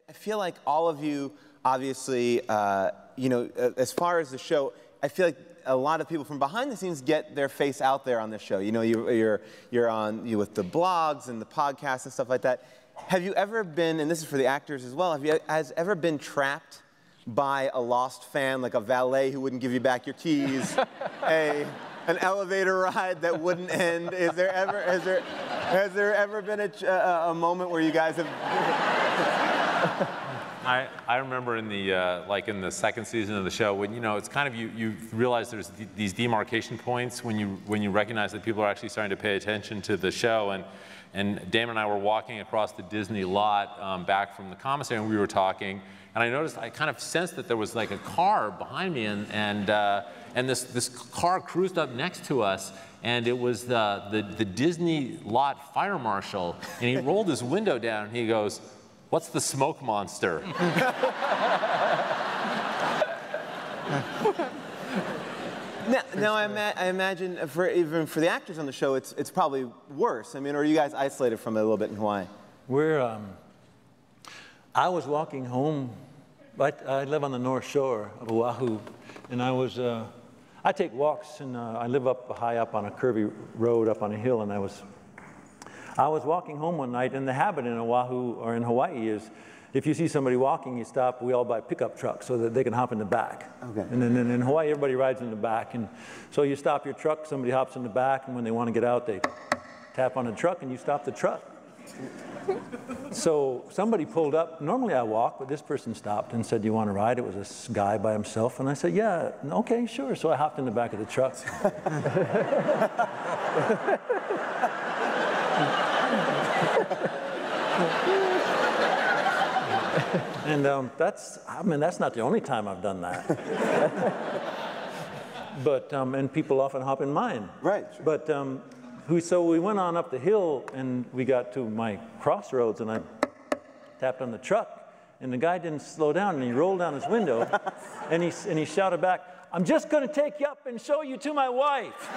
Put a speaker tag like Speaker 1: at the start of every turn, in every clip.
Speaker 1: I feel like all of you, obviously, you know, as far as the show, I feel like a lot of people from behind the scenes get their face out there on the show. You know, you're with the blogs and the podcasts and stuff like that. Have you ever been, and this is for the actors as well, has ever been trapped by a lost fan, like a valet who wouldn't give you back your keys, an elevator ride that wouldn't end? Has there ever been a moment where you guys have?
Speaker 2: I remember in the like in the second season of the show, when it's kind of you realize there's these demarcation points when you recognize that people are actually starting to pay attention to the show. And Damon and I were walking across the Disney lot back from the commissary, and we were talking, and I kind of sensed that there was like a car behind me, and this car cruised up next to us, and it was the Disney lot fire marshal, and he rolled his window down, and he goes, "What's the smoke monster?"
Speaker 1: Now I imagine even for the actors on the show, it's probably worse. I mean, or are you guys isolated from it a little bit in Hawaii?
Speaker 3: I was walking home. I live on the North Shore of Oahu, and I take walks, and I live up high up on a curvy road up on a hill, and I was walking home one night, and the habit in Oahu or in Hawaii is, if you see somebody walking, you stop. We all buy pickup trucks so that they can hop in the back. Okay. And then in Hawaii, everybody rides in the back. And so you stop your truck, somebody hops in the back, and when they want to get out, they tap on the truck, and you stop the truck. So somebody pulled up. Normally I walk, but this person stopped and said, "Do you want to ride?" It was this guy by himself. And I said, "Yeah, okay, sure." So I hopped in the back of the truck. And that's not the only time I've done that. But and people often hop in mine.
Speaker 1: Right. Sure.
Speaker 3: But so we went on up the hill, and we got to my crossroads, and I tapped on the truck, and the guy didn't slow down, and he rolled down his window, and he shouted back, "I'm just going to take you up and show you to my wife."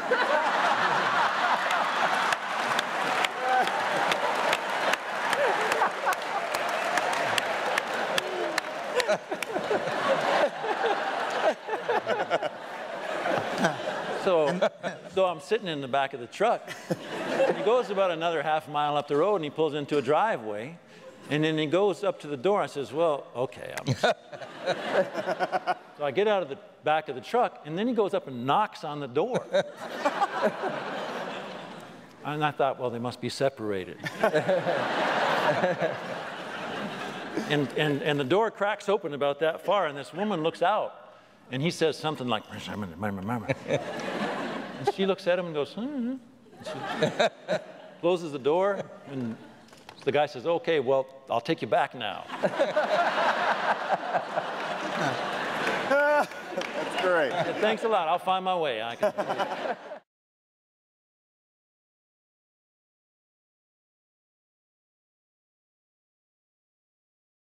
Speaker 3: So I'm sitting in the back of the truck, and he goes about another half mile up the road, and he pulls into a driveway, and then he goes up to the door. I says, "Well, okay." So I get out of the back of the truck, and then he goes up and knocks on the door. And I thought, well, they must be separated. And the door cracks open about that far, and this woman looks out, and he says something like, and she looks at him and goes, and she closes the door, and the guy says, "Okay, well, I'll take you back now."
Speaker 1: That's great.
Speaker 3: Thanks a lot. I'll find my way.